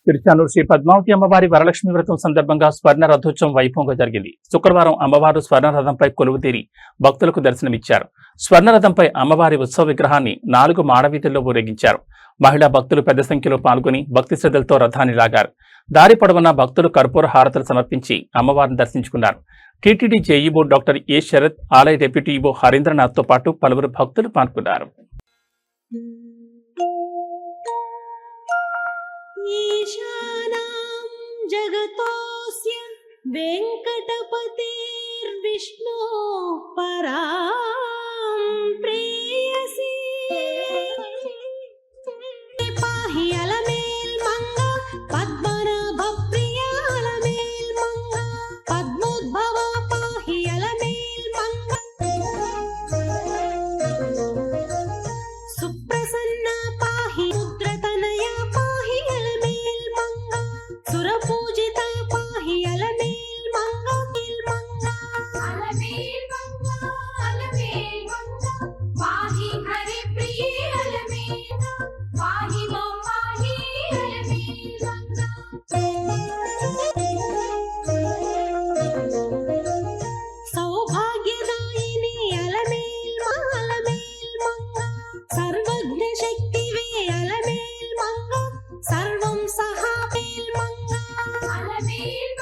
తిరుచానూరు శ్రీ పద్మావతి అమ్మవారి వరలక్ష్మి వ్రతం సందర్భంగా స్వర్ణ రథోత్సవం వైభవంగా జరిగింది. శుక్రవారం అమ్మవారు స్వర్ణ రథంపై కొలువుతీరి భక్తులకు దర్శనమిచ్చారు. స్వర్ణ రథంపై అమ్మవారి ఉత్సవ విగ్రహాన్ని 4 మాడవీధుల్లో ఊరేగించారు. మహిళా భక్తులు పెద్ద సంఖ్యలో పాల్గొని భక్తి శ్రద్ధలతో రథాన్ని లాగారు. దారి పొడవునా భక్తులు కర్పూర హారతులు సమర్పించి అమ్మవారిని దర్శించుకున్నారు. TTD JEO doctor A Sharath, ఆలయ డిప్యూటీ ఈవో హరీంద్రనాథ్తో పాటు పలువురు భక్తులు పాల్గొన్నారు. ईशानां जगतोऽस्य वेङ्कटपतेर्विष्णो परां प्रेयसी पाहि अलमेल् मंगा पद्मनाभप्रिया अलमेल् मंगा पद्मोद्भवा पाहि अलमेल् मंगा सुप्रसन्ना पाहि रुद्रतनया पाहि अलमेल् मंगा सुरपूजिता पाहि अलमेल् मंगा अलमेल् मंगा पाहि हरिप्रिये अलमेल् पाहि मां पाहि अलमेल् मंगा सौभाग्यदायिनी अलमेल् मंगा सर्वज्ञ शक्तिवे अलमेल् मंगा सर्वं सहापेल् मंगा अलमेल्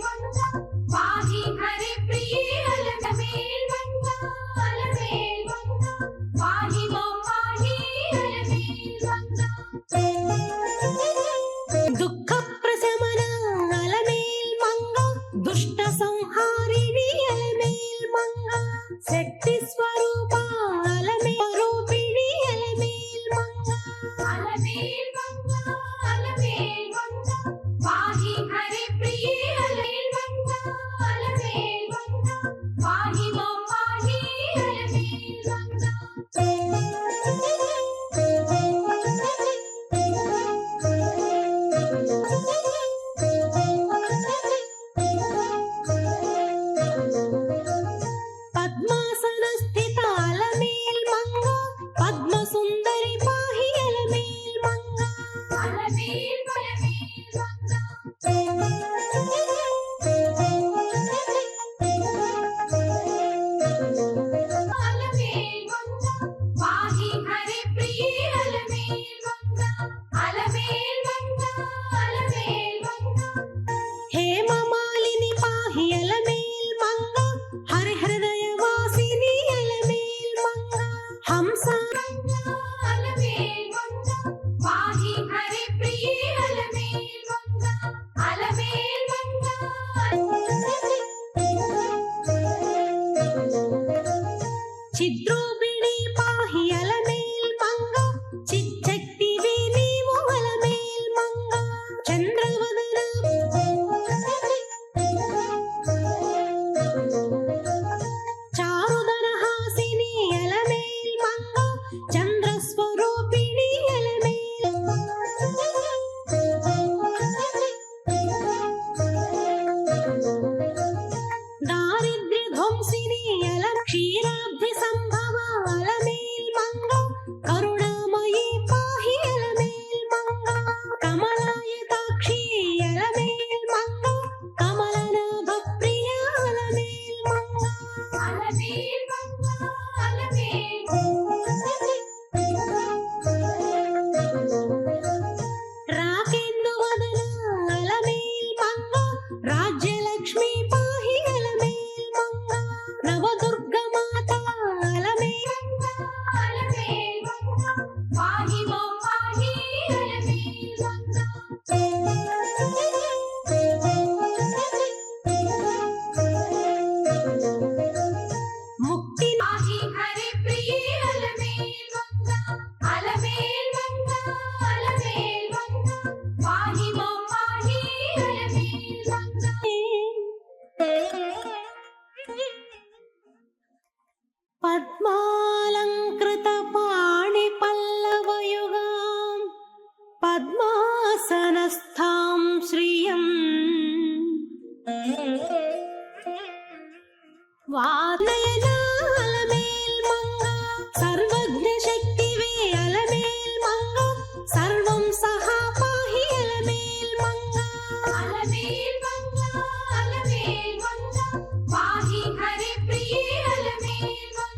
मंगा पाहि हरिप्रिये अलमेल् मंगा पाहि मां पाहि अलमेल् मंगा दुःख प्रशमना अलमेल् मंगा दुष्ट संहारिणी अलमेल् मंगा शक्ति स्वरूपा अलमेल् रूपिणी अलमेल् मंगा पाहि हरिप्रिये अलमेल् मंगा पाहि मां पाहि अलमेल् मंगा पद्मासनस्थिता अलमेल् मंगा पद्मसुन्दरी पाहि अलमेल् मंगा पाहि हरिप्रिये अलमेल् मंगा हेममालिनी पाहि अलमेल् मंगा हरिहृदयवासिनी अलमेल् मंगा हंसा अलमेल् मंगा पाहि हरिप्रिये अलमेल् मंगा चिद्रूपिणी पाहि अलमेल् मंगा चिच्चक्तिवे नीवु अलमेल् मंगा चंद्रवदना चारुदरहासिनी अलमेल् मंगा चंद्रस्वरूपिणी अलमेल् दारिद्र्यध्वंसिनी क्षीराब्धि संभवा अलमेल् मंगा करुणामयी पाहि अलमेल् मंगा कमलायताक्षी अलमेल् मंगा कमलनाभप्रिया अलमेल् मंगा राकेन्दुवदना अलमेल् मंगा राज्यलक्ष्मी पाहि अलमेल् मंगा नवदुर्गमाता अलमेल् मंगा पाहि मां पाहि अलमेल् मंगा मुक्ति पाहि हरिप्रिये अलमेल् मंगा पाहि मां पाहि अलमेल् मंगा पद्मालंकृत पाणिपल्लवयुगां पद्मासनस्थां श्रियम् वादयना